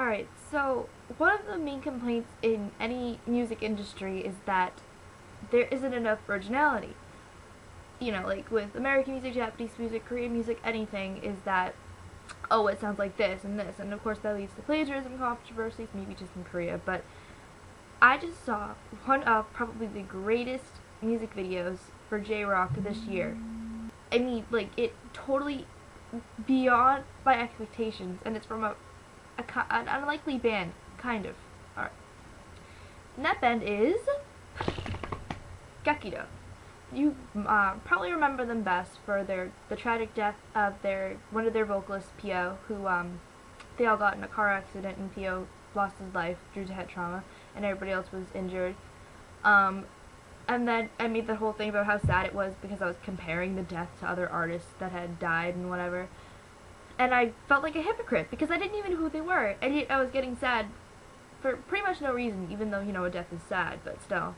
Alright, so one of the main complaints in any music industry is that there isn't enough originality. You know, like with American music, Japanese music, Korean music, anything, is that, oh, it sounds like this, and of course that leads to plagiarism controversies, maybe just in Korea, but I just saw one of probably the greatest music videos for J-Rock this year. I mean, like, it totally beyond my expectations, and it's from an unlikely band, kind of. Alright. And that band is Gakido. You probably remember them best for the tragic death of one of their vocalists, Pio, who they all got in a car accident, and Pio lost his life due to head trauma, and everybody else was injured. And then I made the whole thing about how sad it was because I was comparing the death to other artists that had died and whatever. And I felt like a hypocrite because I didn't even know who they were, and yet I was getting sad for pretty much no reason, even though, you know, a death is sad, but still.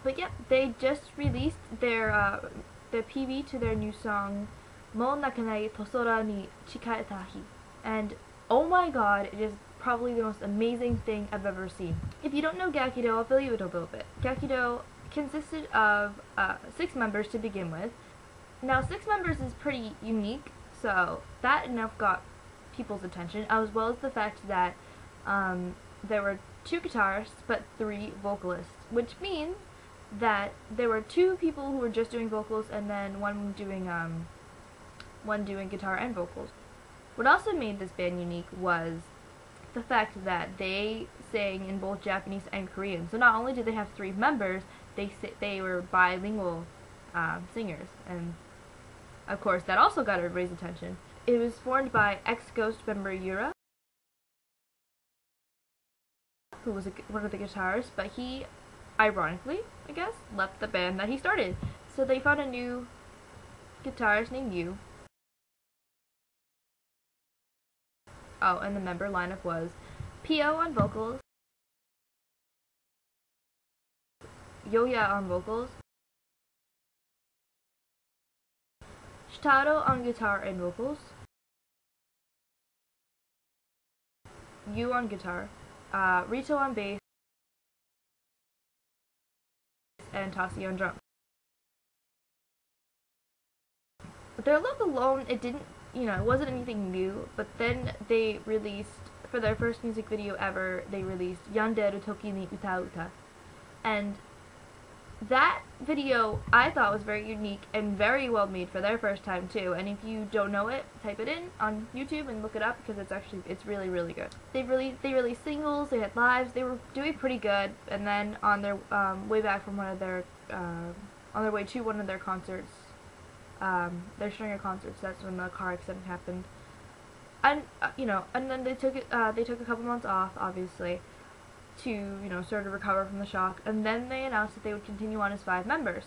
But yep, they just released their PV to their new song, Mo Nakanai to Sora ni Chikatta, and oh my god, it is probably the most amazing thing I've ever seen. If you don't know Gakido, I'll fill you in a little bit. Gakido consisted of 6 members to begin with. Now 6 members is pretty unique, so that enough got people's attention, as well as the fact that there were 2 guitarists but 3 vocalists, which means that there were 2 people who were just doing vocals and then one doing guitar and vocals. What also made this band unique was the fact that they sang in both Japanese and Korean. So not only did they have 3 members, they were bilingual singers, and of course that also got everybody's attention. It was formed by ex-Ghost member Yura, who was one of the guitarists, but he, ironically, I guess, left the band that he started. So they found a new guitarist named Yu. Oh, and the member lineup was Pio on vocals, Yoya on vocals, Shitaro on guitar and vocals, Yu on guitar, Rito on bass, and Tasi on drum. But their look alone, it didn't, you know, it wasn't anything new, but then they released, for their first music video ever, they released Yanderu Toki ni Uta Uta. And that video I thought was very unique and very well made for their first time too. And if you don't know it, type it in on YouTube and look it up because it's really, really good. They released singles, they had lives, they were doing pretty good. And then on their way back from on their way to one of their concerts, their stringer concerts, that's when the car accident happened. And you know, and then they took a couple months off, obviously, to, you know, sort of recover from the shock, and then they announced that they would continue on as 5 members.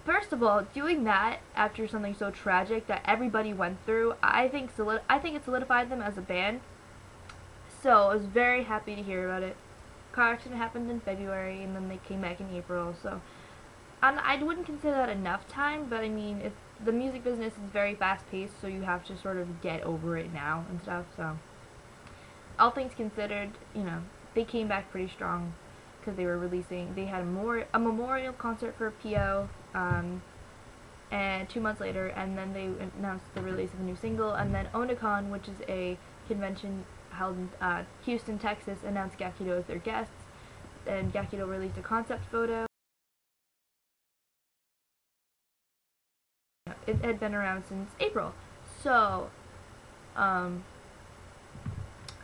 First of all, doing that after something so tragic that everybody went through, I think it solidified them as a band. So I was very happy to hear about it. Car accident happened in February, and then they came back in April. So I wouldn't consider that enough time, but I mean, the music business is very fast-paced, so you have to sort of get over it now and stuff. So all things considered, you know, they came back pretty strong because they had a memorial concert for Pio, and 2 months later, and then they announced the release of a new single, and then Onacon, which is a convention held in Houston, Texas, announced Gakido as their guests, and Gakido released a concept photo. It had been around since April, so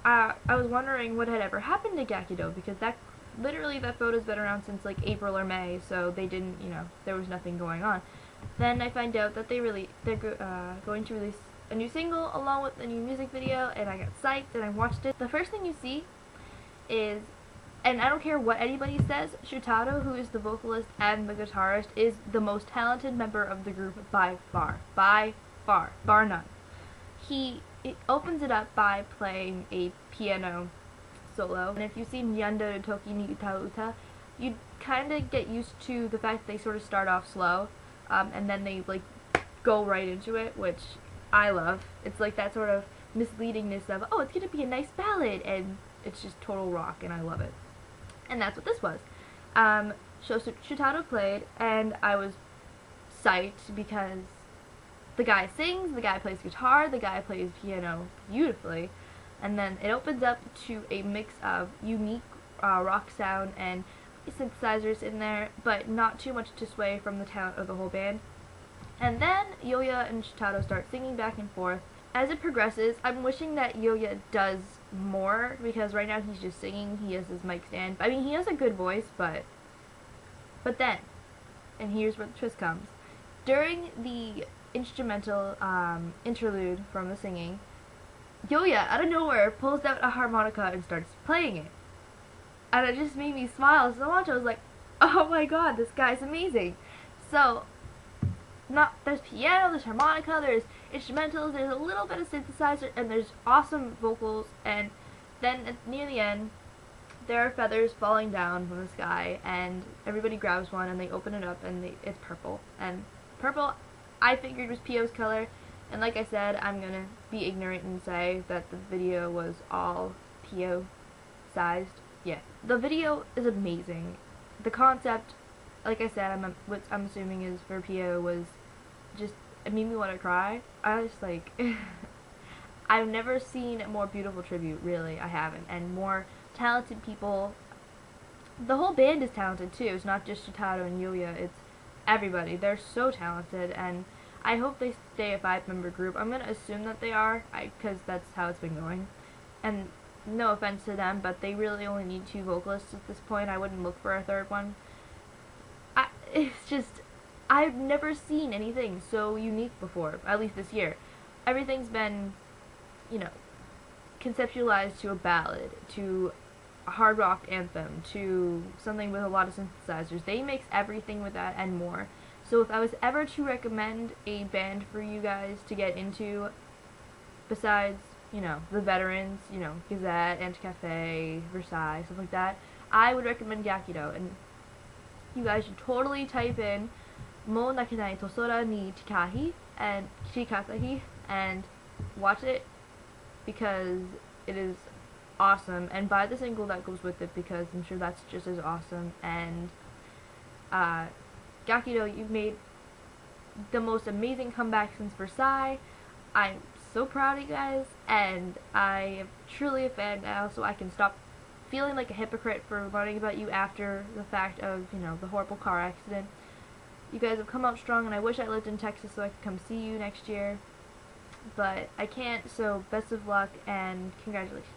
I was wondering what had ever happened to Gakido, because that photo's been around since like April or May, so they didn't, you know, there was nothing going on. Then I find out that they're going to release a new single along with a new music video, and I got psyched and I watched it. The first thing you see is, and I don't care what anybody says, Shitaro, who is the vocalist and the guitarist, is the most talented member of the group by far, bar none. It opens it up by playing a piano solo, and if you've seen Yanderu Toki ni Uta Uta, you kind of get used to the fact that they sort of start off slow, and then they like go right into it, which I love. It's like that sort of misleadingness of, oh, it's gonna be a nice ballad, and it's just total rock, and I love it. And that's what this was. So Shotaro played, and I was psyched because the guy sings, the guy plays guitar, the guy plays piano beautifully, and then it opens up to a mix of unique rock sound and synthesizers in there, but not too much to sway from the talent of the whole band. And then Yoya and Shotaro start singing back and forth. As it progresses, I'm wishing that Yoya does more, because right now he's just singing, he has his mic stand. I mean, he has a good voice, but then, and here's where the twist comes. During the instrumental interlude from the singing, Yoya, out of nowhere, pulls out a harmonica and starts playing it. And it just made me smile so much. I was like, oh my god, this guy's amazing. So, there's piano, there's harmonica, there's instrumentals, there's a little bit of synthesizer, and there's awesome vocals, and then near the end, there are feathers falling down from the sky, and everybody grabs one, and they open it up, and it's purple. And purple, I figured, was Pio's color, and like I said, I'm gonna be ignorant and say that the video was all Pio sized. Yeah, the video is amazing. The concept, like I said, what I'm assuming is for Pio, was just, it made me want to cry. I was like, I've never seen a more beautiful tribute, really, I haven't, and more talented people. The whole band is talented too. It's not just Shotaro and Yoya, it's everybody. They're so talented, and I hope they stay a 5-member group. I'm gonna assume that they are, because that's how it's been going. And no offense to them, but they really only need 2 vocalists at this point. I wouldn't look for a 3rd one. It's just, I've never seen anything so unique before, at least this year. Everything's been, conceptualized to a ballad, to a hard rock anthem, to something with a lot of synthesizers. They mix everything with that and more. So if I was ever to recommend a band for you guys to get into, besides, the veterans, Gazette, Anticafe, Versailles, stuff like that, I would recommend Gakido. And you guys should totally type in Mo Nakanai to Sora ni Chikahi and Chikatta and watch it, because it is awesome, and buy the single that goes with it, because I'm sure that's just as awesome. And Gakido, you've made the most amazing comeback since Versailles. I'm so proud of you guys, and I am truly a fan now, so I can stop feeling like a hypocrite for learning about you after the fact of, the horrible car accident. You guys have come out strong, and I wish I lived in Texas so I could come see you next year, but I can't, so best of luck, and congratulations.